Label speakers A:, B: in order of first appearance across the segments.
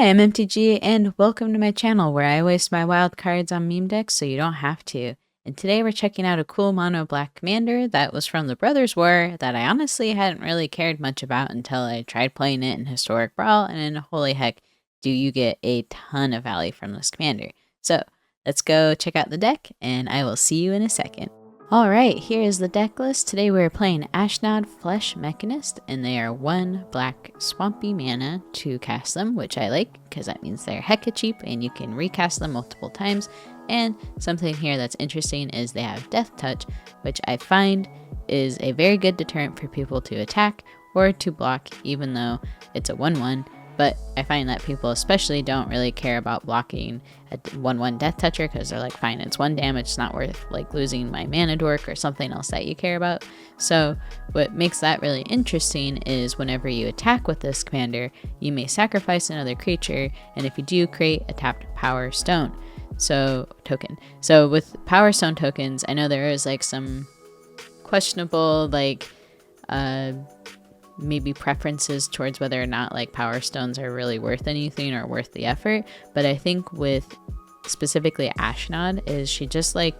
A: Hi, I'm MTG, and welcome to my channel where I waste my wild cards on meme decks so you don't have to. And today we're checking out a cool mono black commander that was from the Brothers War that I honestly hadn't really cared much about until I tried playing it in Historic Brawl, and holy heck, do you get a ton of value from this commander. So let's go check out the deck, and I will see you in a second. Alright, here is the deck list. Today we're playing Ashnod Flesh Mechanist, and they are 1 black swampy mana to cast them, which I like, because that means they're hecka cheap, and you can recast them multiple times. And something here that's interesting is they have Death Touch, which I find is a very good deterrent for people to attack or to block, even though it's a 1/1. But I find that people especially don't really care about blocking a 1/1 Death Toucher because they're like, fine, it's 1 damage, it's not worth like losing my mana dork or something else that you care about. So what makes that really interesting is whenever you attack with this commander, you may sacrifice another creature, and if you do, create a tapped Power Stone token. So with Power Stone tokens, I know there is like some questionable maybe preferences towards whether or not like Power Stones are really worth anything or worth the effort, but I think with specifically Ashnod is she just like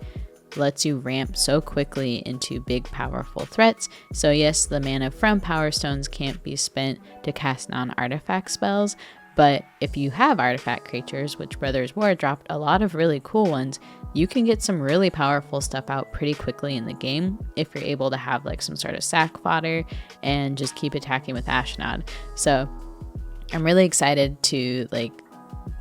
A: lets you ramp so quickly into big powerful threats. So yes, the mana from Power Stones can't be spent to cast non-artifact spells, but if you have artifact creatures, which Brothers War dropped a lot of really cool ones, you can get some really powerful stuff out pretty quickly in the game if you're able to have like some sort of sack fodder and just keep attacking with Ashnod. So I'm really excited to like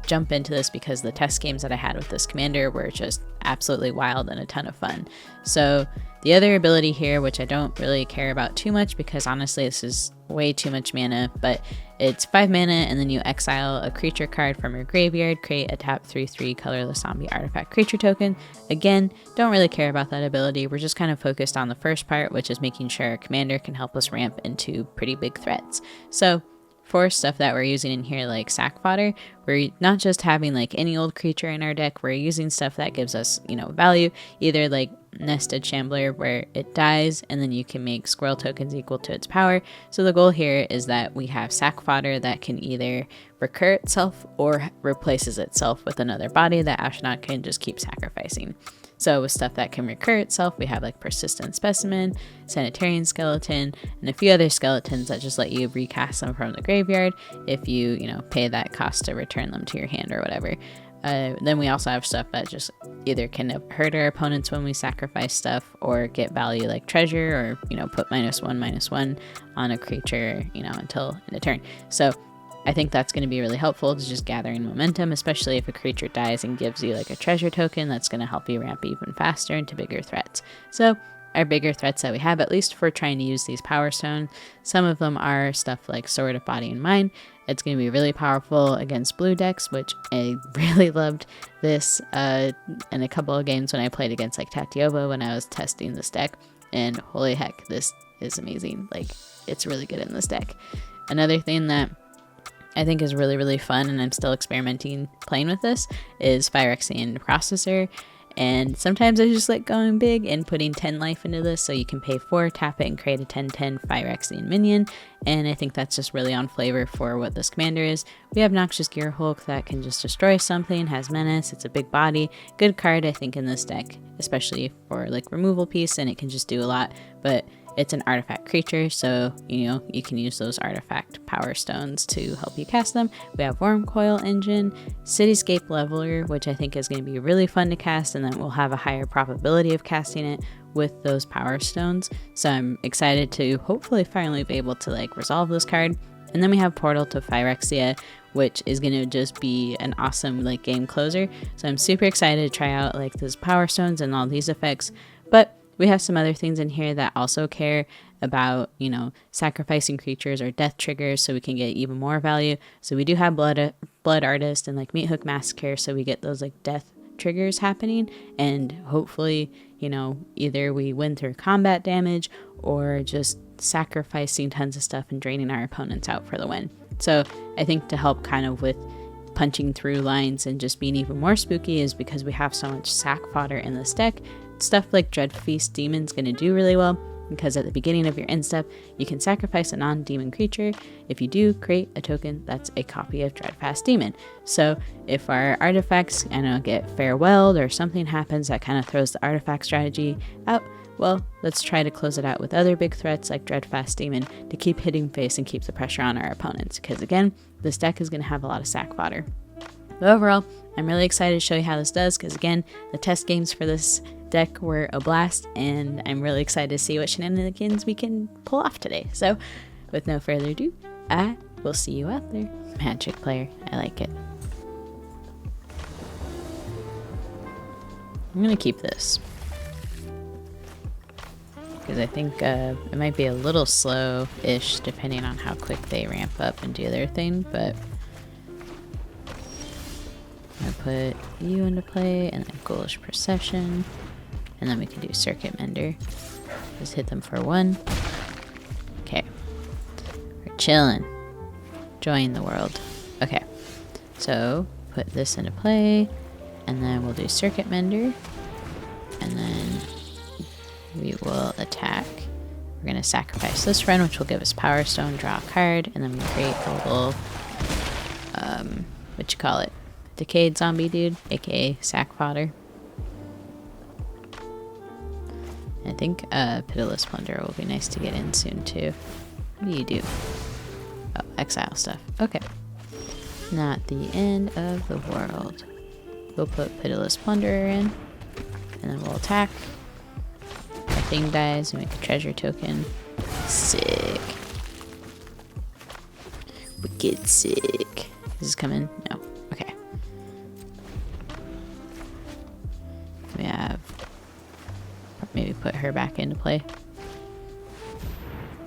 A: jump into this because the test games that I had with this commander were just absolutely wild and a ton of fun. So the other ability here, which I don't really care about too much because honestly this is way too much mana, but it's 5 mana and then you exile a creature card from your graveyard, create a tap 3/3 colorless zombie artifact creature token. Again, don't really care about that ability. We're just kind of focused on the first part, which is making sure our commander can help us ramp into pretty big threats. So for stuff that we're using in here like sack fodder, we're not just having like any old creature in our deck, we're using stuff that gives us, value, either like Nested Shambler where it dies and then you can make squirrel tokens equal to its power. So the goal here is that we have sack fodder that can either recur itself or replaces itself with another body that Ashnod can just keep sacrificing. So with stuff that can recur itself, we have like Persistent Specimen, Sanitarian Skeleton, and a few other skeletons that just let you recast them from the graveyard if you, pay that cost to return them to your hand or whatever. Then we also have stuff that just either can hurt our opponents when we sacrifice stuff or get value like treasure or, put -1/-1 on a creature, until in a turn. So I think that's going to be really helpful to just gathering momentum, especially if a creature dies and gives you like a treasure token that's going to help you ramp even faster into bigger threats. So our bigger threats that we have, at least for trying to use these Power Stones, some of them are stuff like Sword of Body and Mind. It's going to be really powerful against blue decks, which I really loved this in a couple of games when I played against like Tatioba when I was testing this deck, and holy heck, this is amazing. Like, it's really good in this deck. Another thing that I think is really, really fun, and I'm still experimenting playing with this, is Phyrexian Processor. And sometimes I just like going big and putting 10 life into this, so you can pay 4, tap it, and create a 10/10 Phyrexian minion. And I think that's just really on flavor for what this commander is. We have Noxious Gear Hulk that can just destroy something, has menace, it's a big body. Good card, I think, in this deck, especially for like removal piece, and it can just do a lot. But it's an artifact creature, so you can use those artifact Power Stones to help you cast them. We have Worm Coil Engine, Cityscape Leveler, which I think is going to be really fun to cast, and then we'll have a higher probability of casting it with those Power Stones. So I'm excited to hopefully finally be able to like resolve this card. And then we have Portal to Phyrexia, which is going to just be an awesome like game closer. So I'm super excited to try out like those Power Stones and all these effects. But we have some other things in here that also care about, sacrificing creatures or death triggers so we can get even more value. So we do have Blood Artist and like Meat Hook Massacre, so we get those like death triggers happening, and hopefully, either we win through combat damage or just sacrificing tons of stuff and draining our opponents out for the win. So I think to help kind of with punching through lines and just being even more spooky is because we have so much sack fodder in this deck. Stuff like Dread Feast Demon's going to do really well. because at the beginning of your end step, you can sacrifice a non-demon creature. If you do, create a token that's a copy of Dreadfast Demon. So if our artifacts, get farewelled or something happens that kind of throws the artifact strategy out, well, let's try to close it out with other big threats like Dreadfast Demon to keep hitting face and keep the pressure on our opponents. Because again, this deck is going to have a lot of sack fodder. But overall, I'm really excited to show you how this does, because again, the test games for this deck were a blast, and I'm really excited to see what shenanigans we can pull off today. So with no further ado, I will see you out there. Magic player, I like it. I'm gonna keep this because I think it might be a little slow-ish depending on how quick they ramp up and do their thing, but I'm gonna put you into play and then Ghoulish Procession, and then we can do Circuit Mender. Just hit them for 1. Okay, we're chilling, enjoying the world. Okay, so put this into play, and then we'll do Circuit Mender, and then we will attack. We're going to sacrifice this run, which will give us Power Stone, draw a card, and then we create a little, decayed zombie dude, aka sack fodder. I think Pitiless Plunder will be nice to get in soon too. What do you do? Oh, exile stuff. Okay. Not the end of the world. We'll put Pitiless Plunderer in, and then we'll attack. Our thing dies, we make a treasure token. Sick. Wicked sick. Is this coming? No. Okay. We have... maybe put her back into play.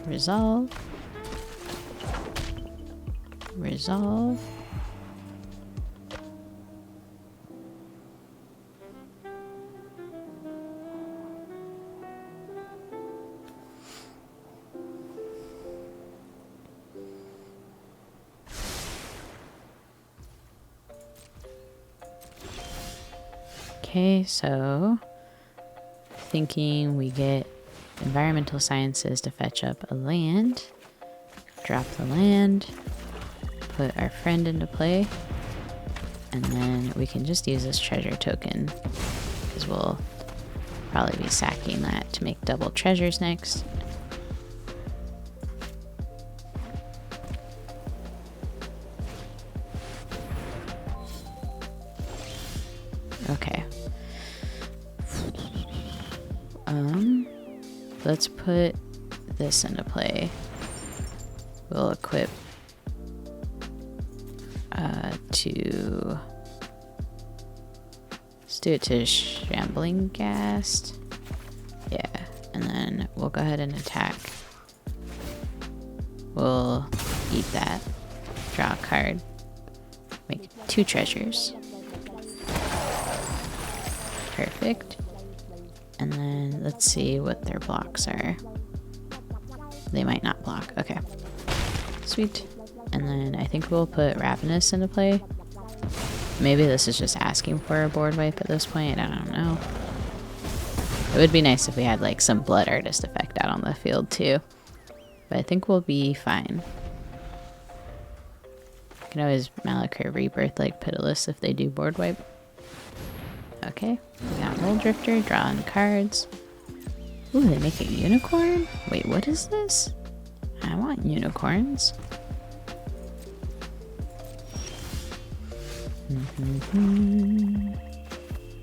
A: Resolve. Resolve. Okay, so thinking we get Environmental Sciences to fetch up a land, drop the land, put our friend into play, and then we can just use this treasure token because we'll probably be sacking that to make double treasures next. Okay. Let's put this into play. We'll equip to... let's do it to Shambling Ghast. Yeah, and then we'll go ahead and attack. We'll eat that. Draw a card. Make 2 treasures. Perfect. And then let's see what their blocks are. They might not block. Okay. Sweet. And then I think we'll put Ravenous into play. Maybe this is just asking for a board wipe at this point. I don't know. It would be nice if we had like some Blood Artist effect out on the field too. But I think we'll be fine. You can always Malachir Rebirth like Pitiless if they do board wipe. Okay, we got Mold Drifter, drawing cards. Ooh, they make a unicorn? Wait, what is this? I want unicorns.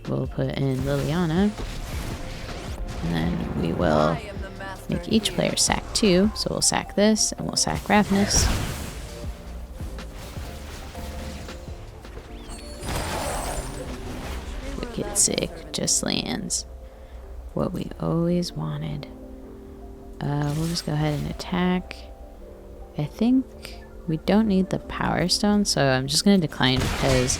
A: We'll put in Liliana. And then we will make each player sack 2. So we'll sack this, and we'll sack Ravenous. Wicked sick, just lands. What we always wanted. We'll just go ahead and attack. I think we don't need the Power Stone, so I'm just going to decline because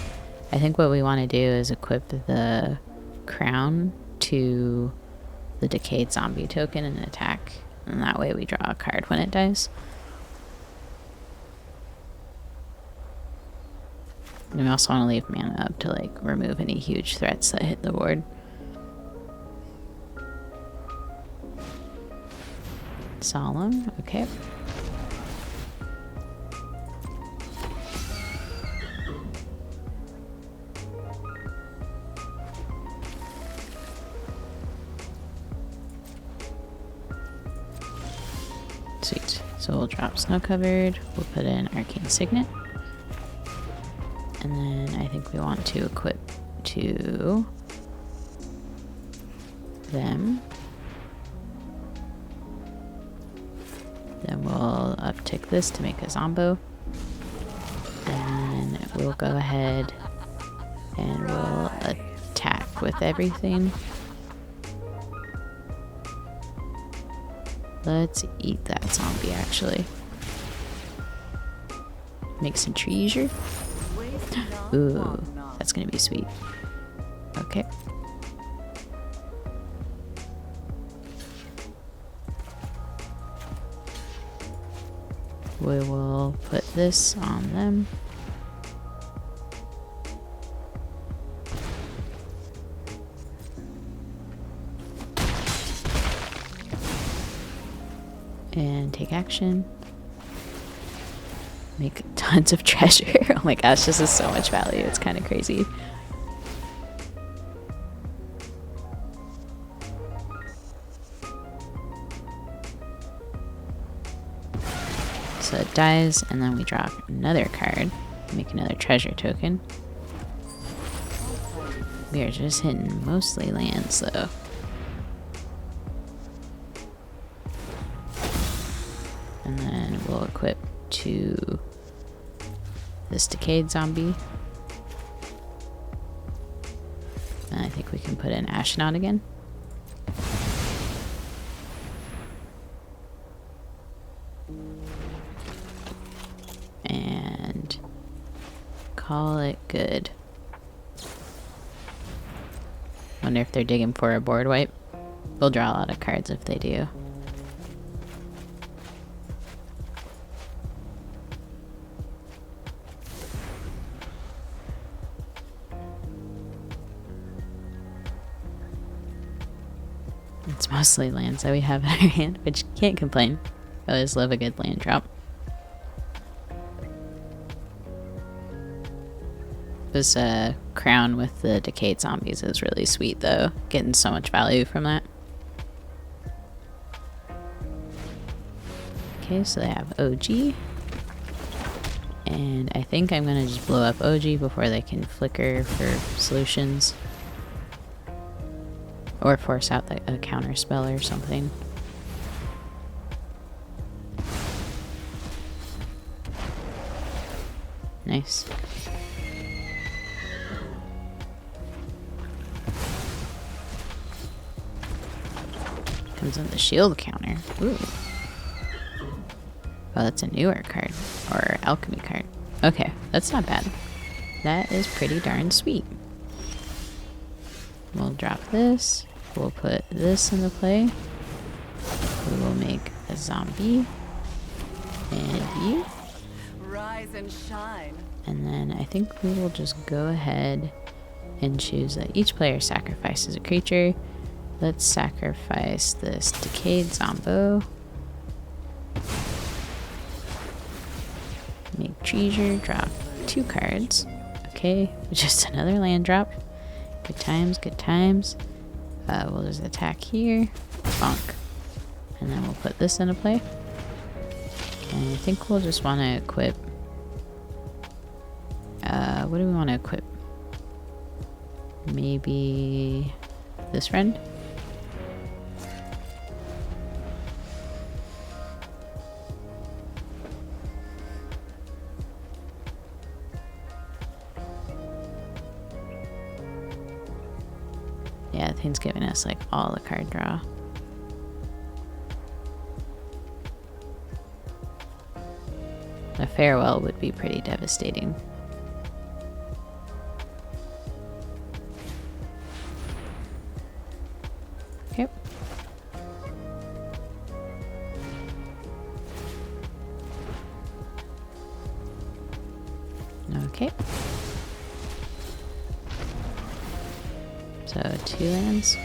A: I think what we want to do is equip the crown to the Decayed Zombie token and attack. And that way we draw a card when it dies. And we also want to leave mana up to like remove any huge threats that hit the board. Solemn, okay. Sweet. So we'll drop Snow Covered. We'll put in Arcane Signet. And then I think we want to equip to them. Then we'll uptick this to make a Zombo. And then we'll go ahead and we'll attack with everything. Let's eat that zombie, actually. Make some treasure. Ooh, that's gonna be sweet. Okay. We will put this on them. And take action. Make tons of treasure. Oh my gosh, this is so much value. It's kind of crazy. So it dies, and then we drop another card. Make another treasure token. We are just hitting mostly lands though. And then we'll equip to this Decayed Zombie. And I think we can put in Ashnod again. And call it good. Wonder if they're digging for a board wipe. We'll draw a lot of cards if they do. It's mostly lands that we have in our hand, which can't complain. I always love a good land drop. This crown with the Decayed Zombies is really sweet though. Getting so much value from that. Okay, so they have OG. And I think I'm gonna just blow up OG before they can flicker for solutions. Or force out a counter spell or something. Nice. Comes on the shield counter. Ooh. Oh, that's a newer card. Or alchemy card. Okay, that's not bad. That is pretty darn sweet. We'll drop this. We'll put this into play. We will make a zombie. And you.
B: Rise and shine.
A: And then I think we will just go ahead and choose that each player sacrifices a creature. Let's sacrifice this Decayed Zombo. Make treasure, drop 2 cards. Okay, just another land drop. Good times, good times. We'll just attack here. Bonk. And then we'll put this into play. And I think we'll just want to equip... what do we want to equip? Maybe this friend? Yeah, the thing's giving us like all the card draw. A farewell would be pretty devastating. Okay. Okay. So 2 lands.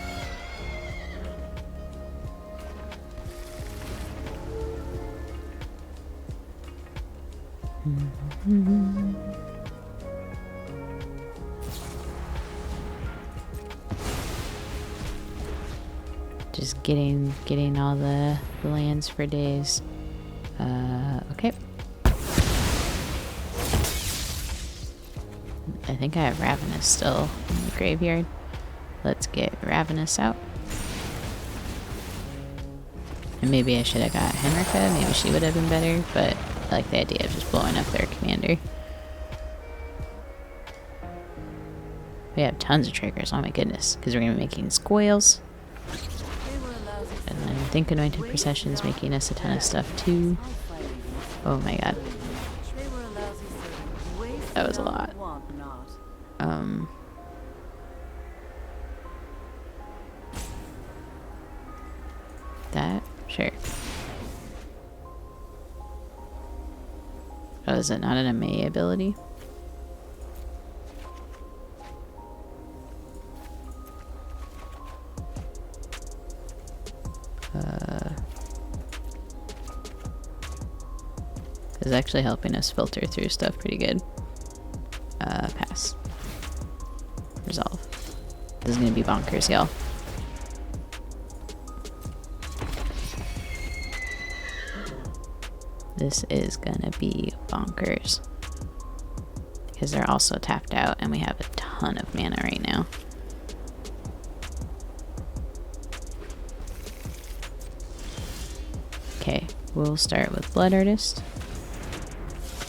A: Just getting all the lands for days. Okay. I think I have Ravenous still in the graveyard. Let's get Ravenous out. And maybe I should have got Henrika. Maybe she would have been better, but I like the idea of just blowing up their commander. We have tons of triggers, oh my goodness, because we're going to be making Scoils. And then I think Anointed Procession is making us a ton of stuff too. Oh my god. That was a lot. That? Sure. Oh, is it not an MA ability? It's actually helping us filter through stuff pretty good. Pass. Resolve. This is gonna be bonkers, y'all. This is gonna be bonkers. Because they're also tapped out and we have a ton of mana right now. Okay, we'll start with Blood Artist.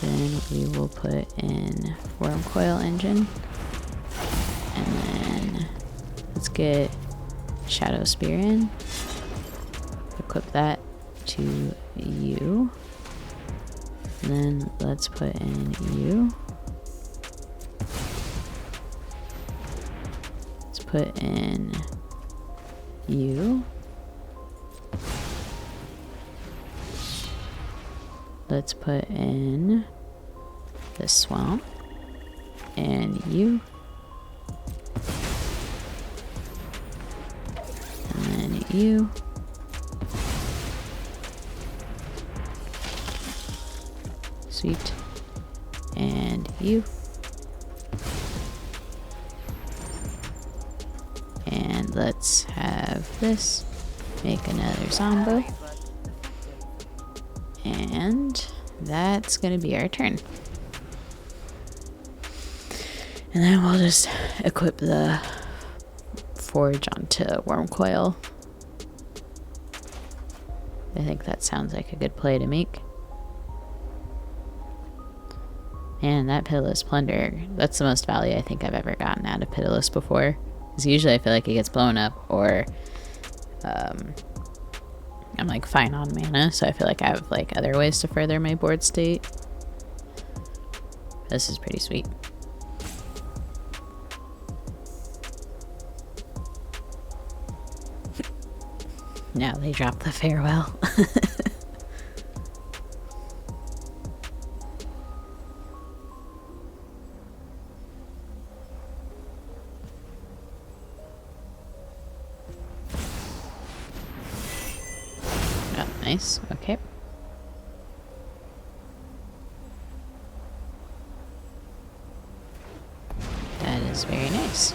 A: Then we will put in Wormcoil Engine. And then let's get Shadow Spear in. Equip that to you. And then let's put in you. Let's put in you. Let's put in the swamp and you. And then you. Sweet. And you. And let's have this. Make another Zombo. And that's gonna be our turn. And then we'll just equip the Forge onto Wormcoil. I think that sounds like a good play to make. And that Pitiless Plunder, that's the most value I think I've ever gotten out of Pitiless before. Because usually I feel like it gets blown up, or I'm like fine on mana, so I feel like I have like other ways to further my board state. This is pretty sweet. Now they drop the Farewell. Nice, okay. That is very nice.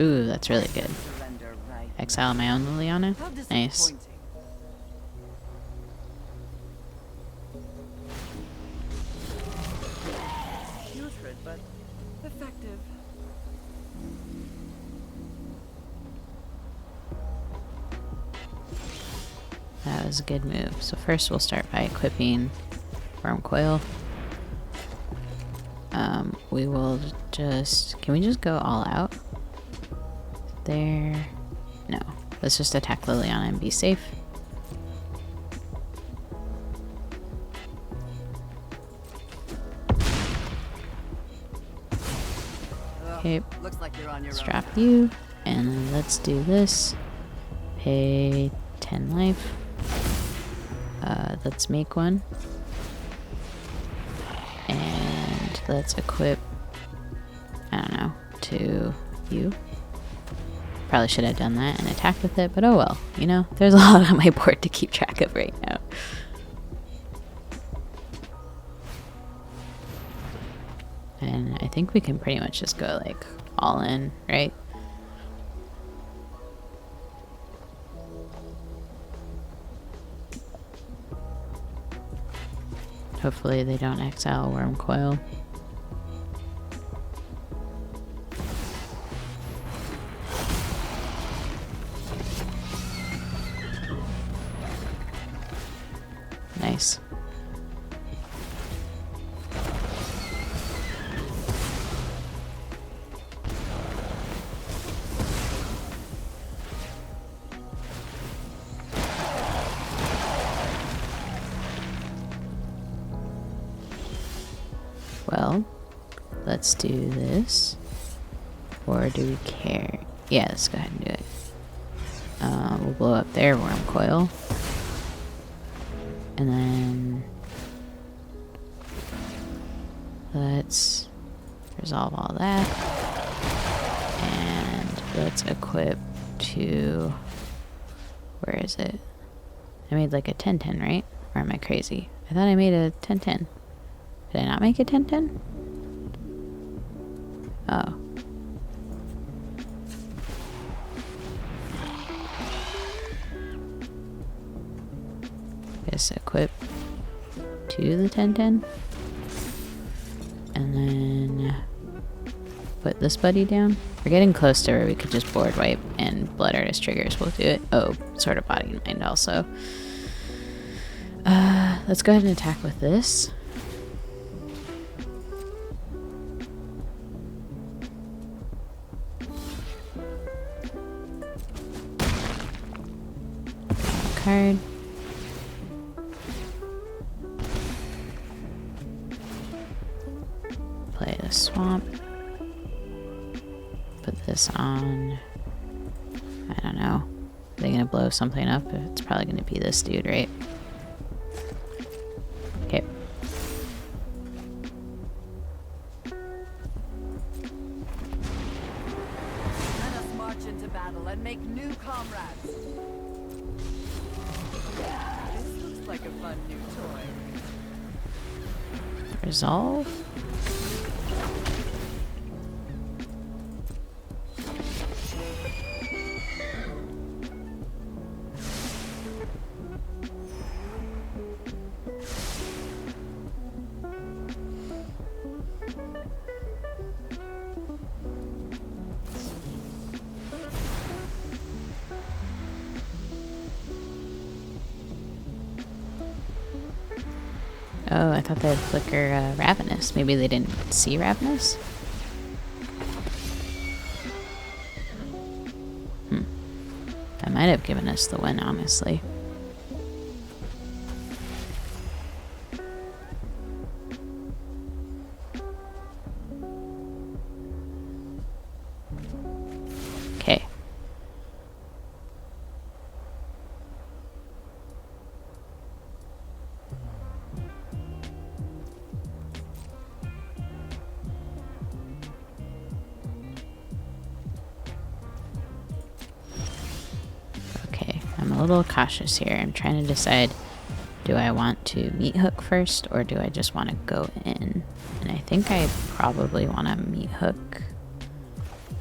A: Ooh, that's really good. Exile my own Liliana. Nice.
B: Putrid, but effective.
A: That was a good move. So first we'll start by equipping Wormcoil. We will just... Can we just go all out? There... No. Let's just attack Liliana and be safe. Okay.
B: Looks like you're on your
A: Let's
B: own.
A: drop you. And then let's do this. Pay 10 life. Let's make one. And let's equip, I don't know, to you. Probably should have done that and attacked with it, but oh well. You know, there's a lot on my board to keep track of right now. And I think we can pretty much just go like all in, right? Hopefully they don't exile Worm Coil. Nice. Well, let's do this. Or do we care? Yeah, let's go ahead and do it. We'll blow up their Worm Coil. And then let's resolve all that. And let's equip to... Where is it? I made like a 10-10, right? Or am I crazy? I thought I made a 10-10. Did I not make a 10-10? Oh. Guess equip to the 10-10. And then put this buddy down. We're getting close to where we could just board wipe and Blood Artist triggers will do it. Oh, sort of Body and Mind also. Let's go ahead and attack with this. Card. Play the swamp. Put this on. I don't know. Are they gonna blow something up? It's probably gonna be this dude, right? Okay.
B: Let us march into battle and make new comrades. This looks like a fun new toy.
A: Resolve. Oh, I thought they'd flicker Ravenous. Maybe they didn't see Ravenous? That might have given us the win, honestly. Okay. I'm a little cautious here. I'm trying to decide, do I want to meat hook first or do I just want to go in? And I think I probably want to meat hook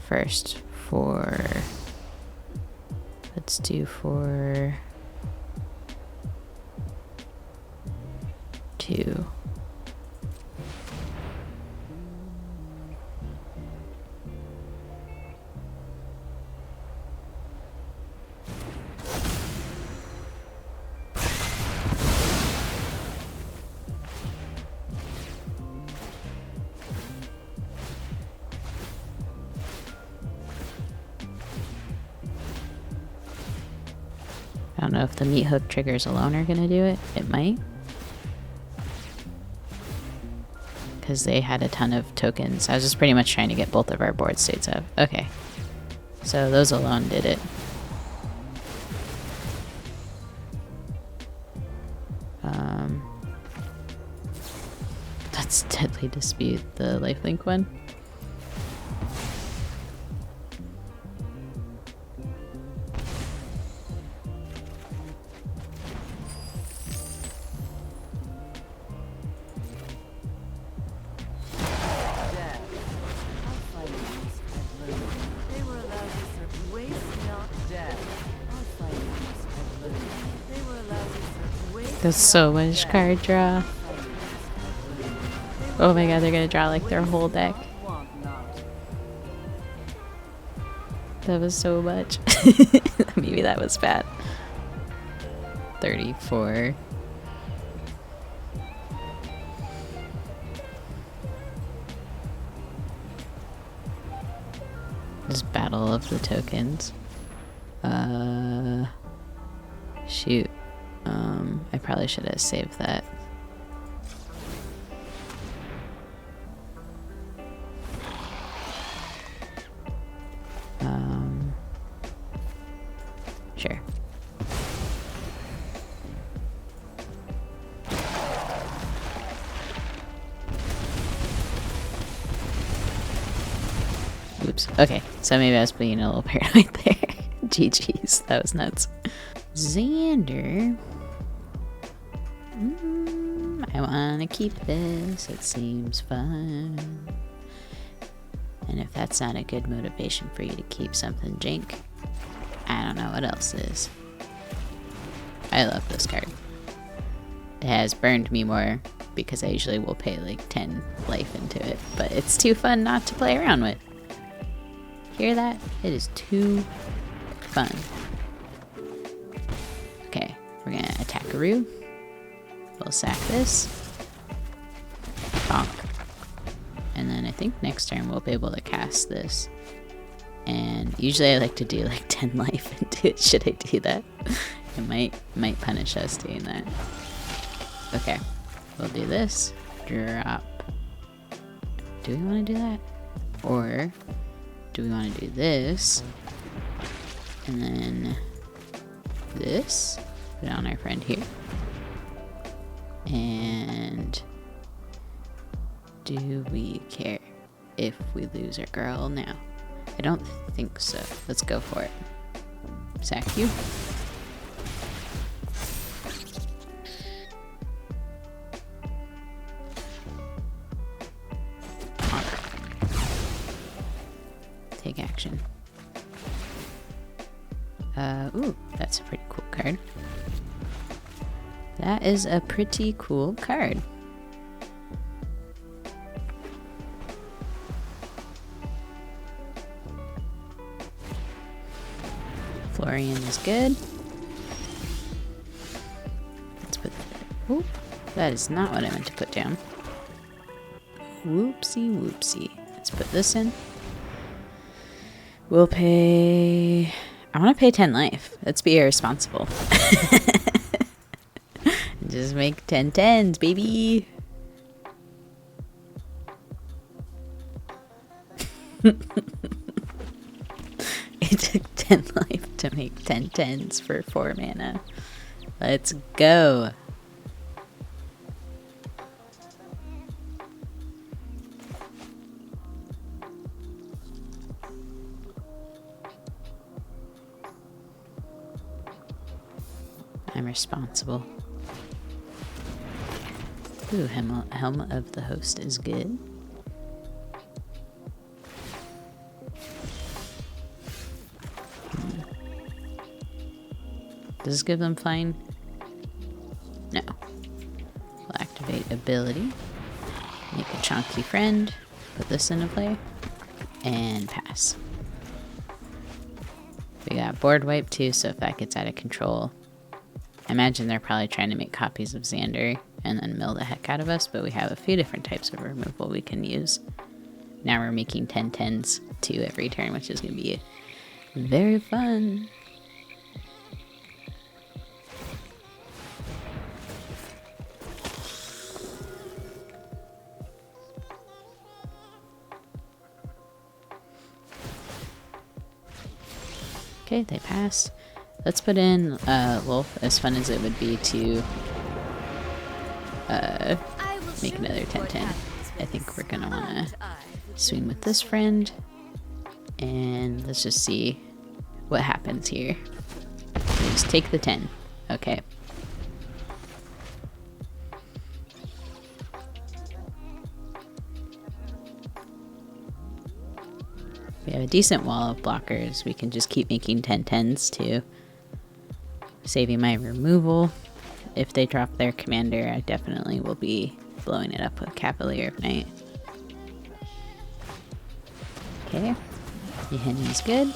A: first for, let's do for 2. I don't know if the meat hook triggers alone are gonna do it. It might. Because they had a ton of tokens. I was just pretty much trying to get both of our board states up. Okay. So those alone did it. That's Deadly Dispute, the lifelink one. That's so much card draw. Oh my god, they're gonna draw like their whole deck. That was so much. Maybe that was bad. 34. Just battle of the tokens. Shoot. I probably should have saved that. Sure. Oops. Okay, so maybe I was being a little paranoid there. GG's, that was nuts. Xander. I want to keep this. It seems fun. And if that's not a good motivation for you to keep something jank, I don't know what else is. I love this card. It has burned me more because I usually will pay like 10 life into it, but it's too fun not to play around with. Hear that? It is too fun. Okay, we're gonna attack Aru. We'll sack this. Bonk. And then I think next turn we'll be able to cast this. And usually I like to do like 10 life into it. Should I do that? It might punish us doing that. Okay, we'll do this. Drop. Do we want to do that? Or do we want to do this? And then this. Put it on our friend here. And do we care if we lose our girl now? I don't think so. Let's go for it. Sack you. Take action. Ooh, that's a pretty cool card. That is a pretty cool card. Florian is good. Let's put that. Oop, that is not what I meant to put down. Whoopsie whoopsie. Let's put this in. We'll pay... I want to pay 10 life. Let's be irresponsible. Just make 10 10s, baby. It took 10 life to make 10 10s for 4 mana. Let's go. I'm responsible. Ooh, Helm of the Host is good. Does this give them flying? No. We'll activate ability. Make a chunky friend. Put this into play. And pass. We got board wipe too, so if that gets out of control, I imagine they're probably trying to make copies of Xander and then mill the heck out of us, but we have a few different types of removal we can use. Now we're making 10 10s too every turn, which is going to be very fun. Okay, they passed. Let's put in Wolf, as fun as it would be to make another 10-10. I think we're gonna wanna swing with this friend, and let's just see what happens here. Just take the 10. Okay. We have a decent wall of blockers. We can just keep making 10-10s too. Saving my removal. if they drop their commander, I definitely will be blowing it up with Cavalier of Night. Okay, the hitting's good.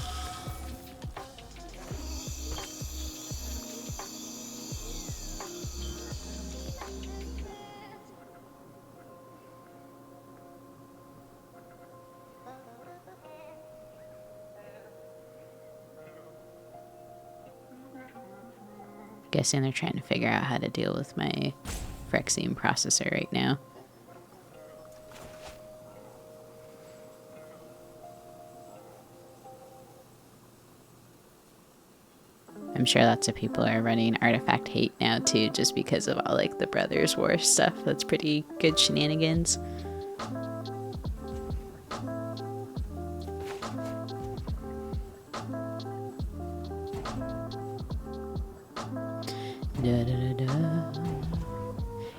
A: Guessing they're trying to figure out how to deal with my Phyrexian processor right now. I'm sure lots of people are running Artifact Hate now too, just because of all like the Brothers War stuff. That's pretty good shenanigans. Da, da, da, da.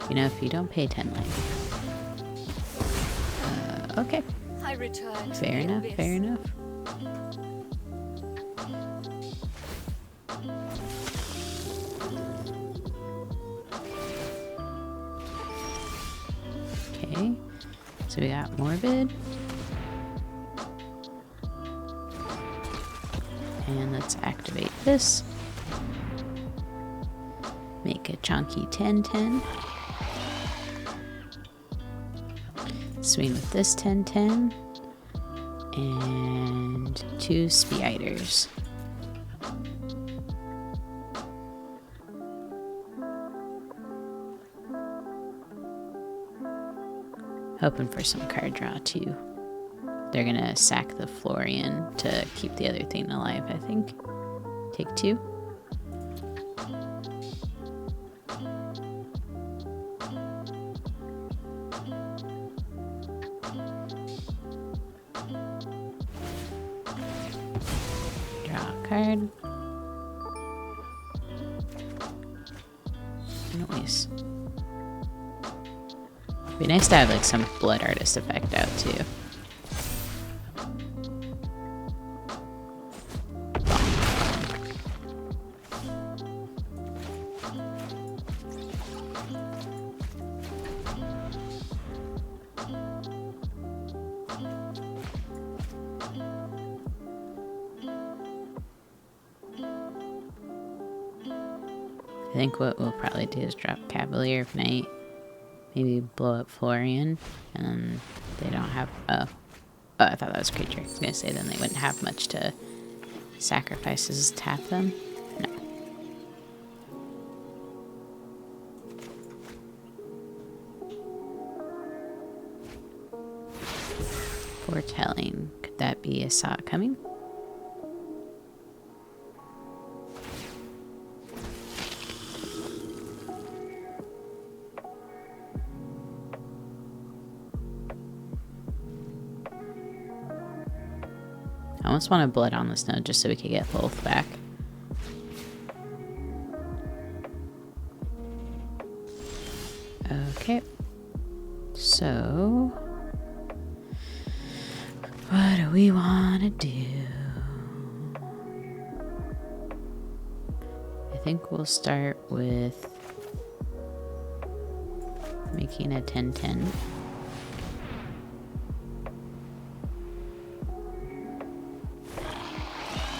A: You know, if you don't pay 10 life. Okay.
B: I return to
A: Fair
B: the
A: enough,
B: abyss.
A: fair enough. Okay, so we got Morbid. And let's activate this. Make a chunky 10-10. Swing with this 10-10. And 2 Spiders. Hoping for some card draw too. They're gonna sack the Florian to keep the other thing alive, I think. Take 2. Draw a card. Nice. Be nice to have like some Blood Artist effect out too. I think what we'll probably do is drop Cavalier of Night. Maybe blow up Florian. And they don't have... Oh, I thought that was a creature. I was going to say then they wouldn't have much to sacrifices tap them. No. Foretelling. Could that be a Saw coming? I almost want to Blood on this node just so we can get both back. Okay. So, what do we want to do? I think we'll start with making a 10-10.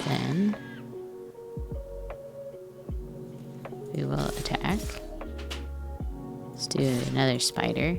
A: Then we will attack. Let's do another spider.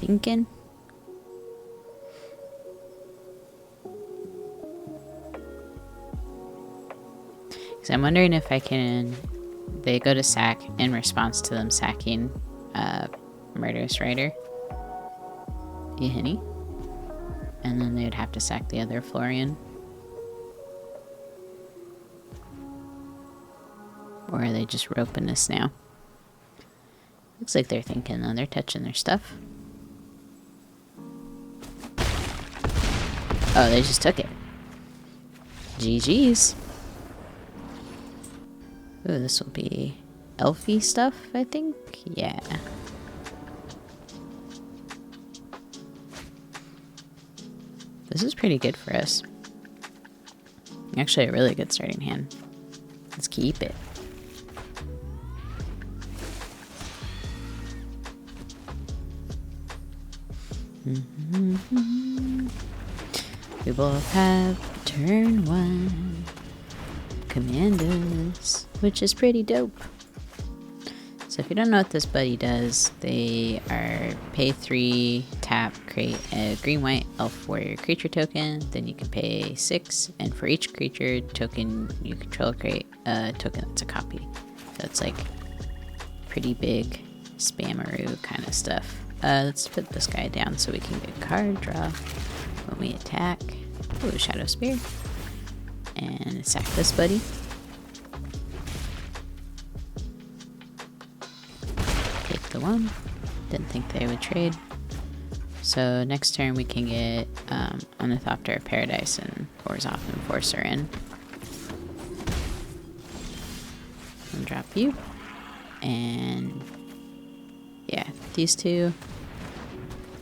A: Thinking. Because I'm wondering if I can... They go to sack in response to them sacking Murderous Rider. Yehini. And then they'd have to sack the other Florian. Or are they just roping us now? Looks like they're thinking though, they're touching their stuff. Oh, they just took it. GG's. Ooh, this will be elfy stuff, I think? Yeah. This is pretty good for us. Actually, a really good starting hand. Let's keep it. We both have turn 1 commanders, which is pretty dope. So if you don't know what this buddy does, they are pay 3, tap, create a green-white elf warrior creature token, then you can pay 6, and for each creature token you control, create a token that's a copy. So it's like pretty big spammeroo kind of stuff. Let's put this guy down so we can get card draw when we attack. Ooh, Shadow Spear. And sack this buddy. Take the 1. Didn't think they would trade. So next turn we can get Ornithopter of Paradise and Orzhov Enforcer in. And drop you. And yeah, these two.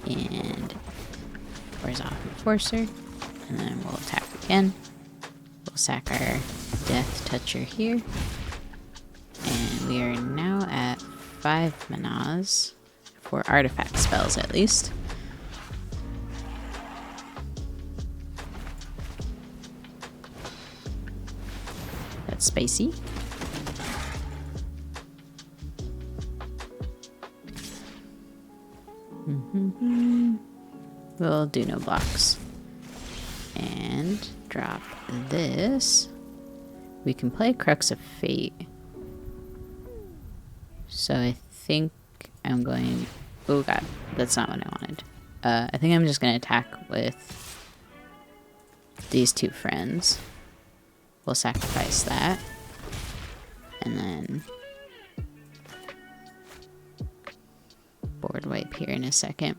A: And Orzhov Enforcer. And then we'll attack again. We'll sack our Death Toucher here. And we are now at 5 manas for artifact spells at least. That's spicy. We'll do no blocks. And drop this. We can play Crux of Fate. So I think I'm going... Oh god, that's not what I wanted. I think I'm just going to attack with these two friends. We'll sacrifice that. And then board wipe here in a second.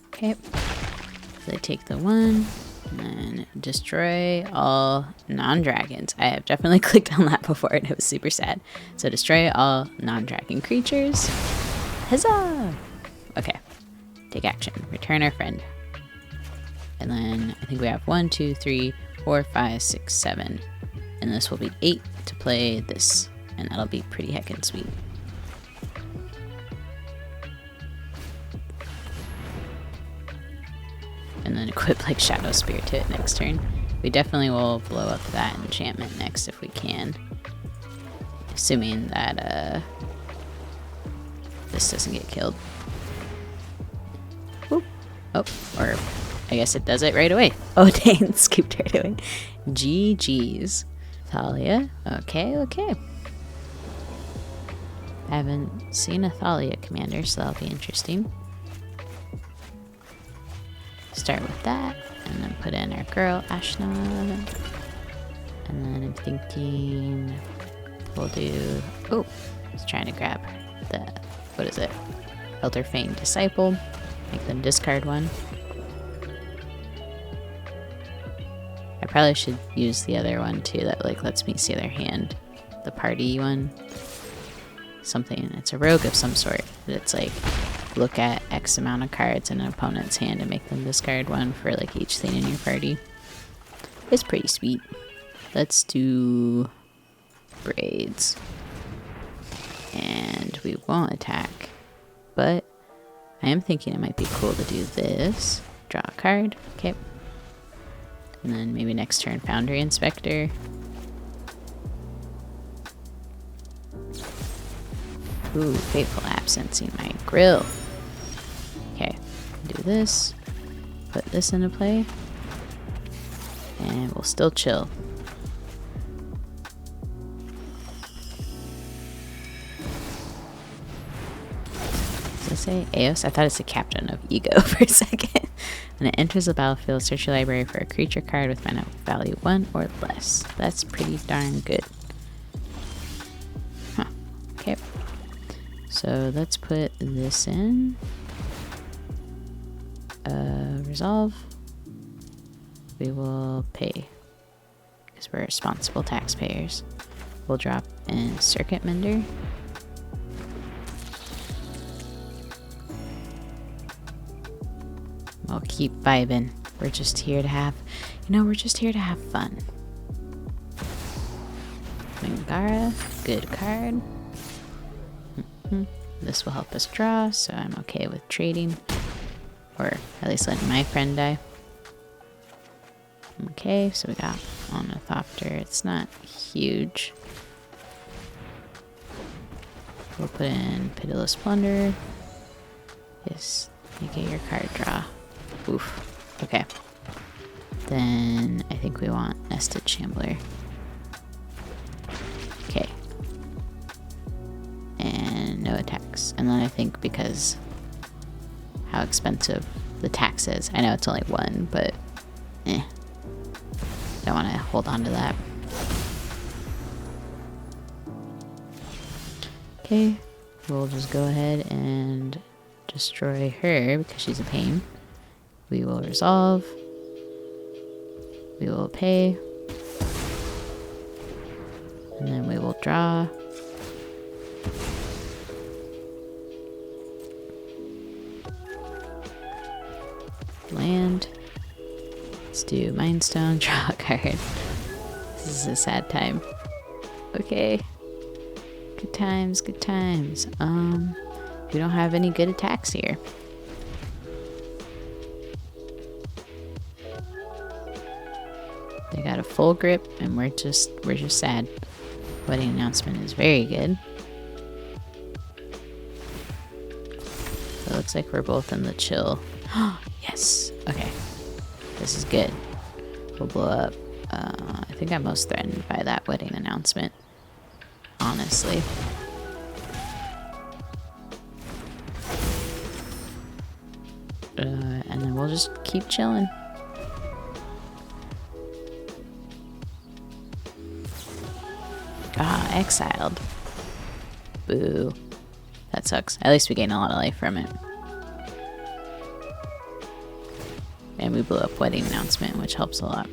A: Okay. So they take the 1 and then destroy all non-dragons. I have definitely clicked on that before and it was super sad. So destroy all non-dragon creatures. Huzzah! Okay. Take action. Return our friend. And then I think we have 1, 2, 3, 4, 5, 6, 7. And this will be 8 to play this. And that'll be pretty heckin' sweet. And then equip like Shadow Spear to it next turn. We definitely will blow up that enchantment next if we can. Assuming that this doesn't get killed. Whoop. Oh, or I guess it does it right away. Oh dang, scooped right away. GG's. Thalia. Okay, okay. I haven't seen a Thalia commander, so that'll be interesting. Start with that, and then put in our girl, Ashnod. And then I'm thinking we'll do... Oh, I was trying to grab the... What is it? Elder Fane Disciple. Make them discard 1. I probably should use the other one too that like lets me see their hand. The party one. Something, it's a rogue of some sort. It's like look at X amount of cards in an opponent's hand and make them discard 1 for like each thing in your party. It's pretty sweet. Let's do braids. And we won't attack, but I am thinking it might be cool to do this. Draw a card. Okay. And then maybe next turn Foundry Inspector. Ooh, Fateful Absence in my grill. Okay, do this. Put this into play. And we'll still chill. So say? Eos? I thought it said Captain of Ego for a second. When it enters the battlefield, search your library for a creature card with mana value 1 or less. That's pretty darn good. Huh. Okay. So let's put this in. Resolve. We will pay because we're responsible taxpayers. We'll drop in Circuit Mender. We'll keep vibing. We're just here to have, we're just here to have fun. Mangara, good card. This will help us draw, so I'm okay with trading. Or at least letting my friend die. Okay, so we got Ornithopter. It's not huge. We'll put in Pitiless Plunder. Yes, you get your card draw. Oof. Okay. Then I think we want Nested Shambler. Okay. And no attacks. And then I think because how expensive the tax is. I know it's only 1, but don't want to hold on to that. Okay, we'll just go ahead and destroy her because she's a pain. We will resolve. We will pay. And then we will draw. Land. Let's do Mindstone, draw a card. This is a sad time. Okay. Good times, good times. We don't have any good attacks here. They got a full grip and we're just sad. Wedding Announcement is very good. So it looks like we're both in the chill. Yes. Okay. This is good. We'll blow up. I think I'm most threatened by that Wedding Announcement. Honestly. And then we'll just keep chilling. Ah, exiled. Boo. That sucks. At least we gain a lot of life from it. And we blew up Wedding Announcement, which helps a lot.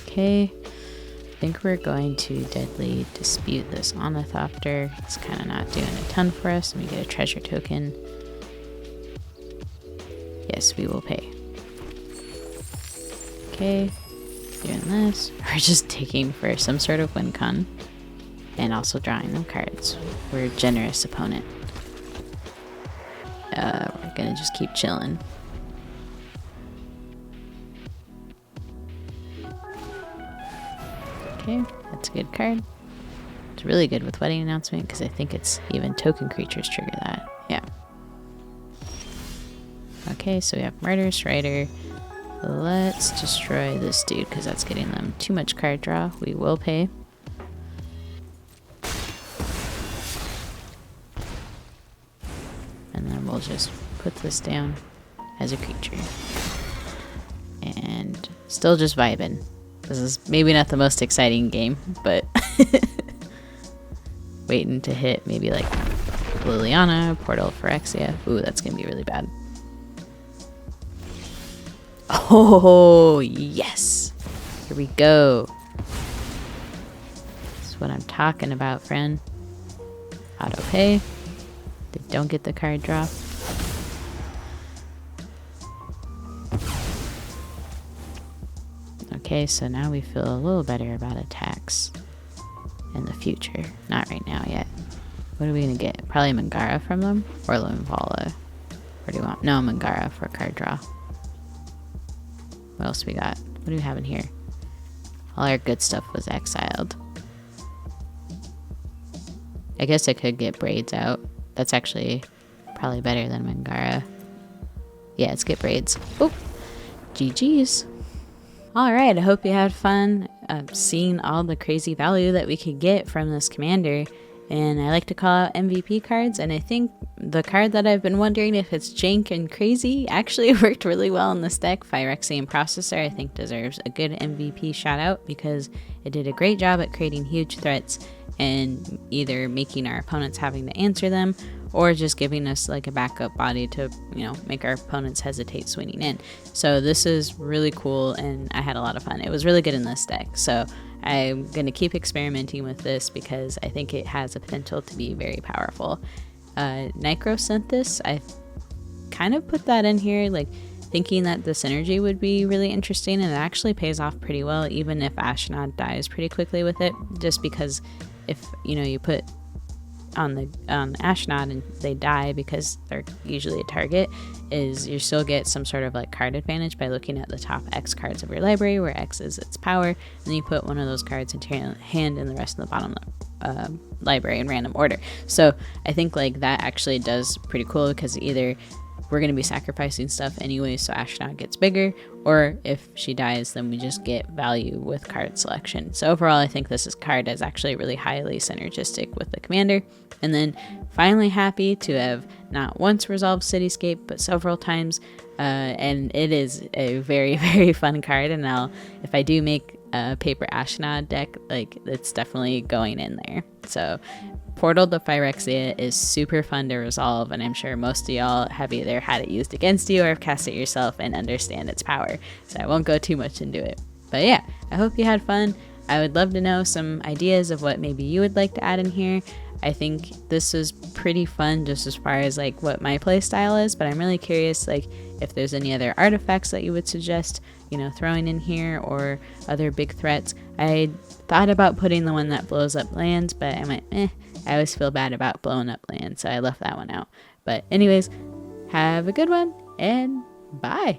A: Okay. I think we're going to Deadly Dispute this Ornithopter. It's kind of not doing a ton for us. And we get a treasure token. Yes, we will pay. Okay. Doing this. We're just taking for some sort of wincon. And also drawing them cards. We're a generous opponent. We're gonna just keep chilling. Okay, that's a good card. It's really good with Wedding Announcement because I think it's even token creatures trigger that. Yeah. Okay, so we have Murderous Rider. Let's destroy this dude because that's getting them too much card draw. We will pay. And then we'll just put this down as a creature. And still just vibing. This is maybe not the most exciting game, but waiting to hit maybe like Liliana, Portal, Phyrexia. Ooh, that's gonna be really bad. Oh, yes! Here we go. This is what I'm talking about, friend. Auto pay. They don't get the card draw. Okay, so now we feel a little better about attacks in the future. Not right now yet. What are we gonna get? Probably Mangara from them? Or Linvala? Or do you want? No, Mangara for card draw. What else we got? What do we have in here? All our good stuff was exiled. I guess I could get Braids out. That's actually probably better than Mangara. Yeah, let's get Braids. Oh, GG's. Alright, I hope you had fun seeing all the crazy value that we could get from this commander. And I like to call out MVP cards, and I think the card that I've been wondering if it's jank and crazy actually worked really well in this deck. Phyrexian Processor, I think, deserves a good MVP shout out because it did a great job at creating huge threats and either making our opponents having to answer them or just giving us like a backup body to, you know, make our opponents hesitate swinging in. So this is really cool, and I had a lot of fun. It was really good in this deck. So I'm going to keep experimenting with this because I think it has the potential to be very powerful. Necrosynthesis, I kind of put that in here like thinking that the synergy would be really interesting, and it actually pays off pretty well even if Ashnod dies pretty quickly with it, just because if, you know, you put on the Ashnod and they die because they're usually a target, is you still get some sort of like card advantage by looking at the top X cards of your library, where X is its power, and then you put one of those cards into your hand and the rest of the bottom library in random order. So I think like that actually does pretty cool, because either we're going to be sacrificing stuff anyway so Ashnod gets bigger, or if she dies then we just get value with card selection. So overall I think this card is actually really highly synergistic with the commander. And then finally happy to have not once resolved Cityscape but several times, and it is a very, very fun card, and if I do make a paper Ashnod deck, like it's definitely going in there. So Portal to Phyrexia is super fun to resolve, and I'm sure most of y'all have either had it used against you or have cast it yourself and understand its power, so I won't go too much into it. But yeah, I hope you had fun. I would love to know some ideas of what maybe you would like to add in here. I think this is pretty fun just as far as like what my play style is, but I'm really curious like if there's any other artifacts that you would suggest, you know, throwing in here, or other big threats. I thought about putting the one that blows up lands, but I went, I always feel bad about blowing up lands, so I left that one out. But anyways, have a good one, and bye.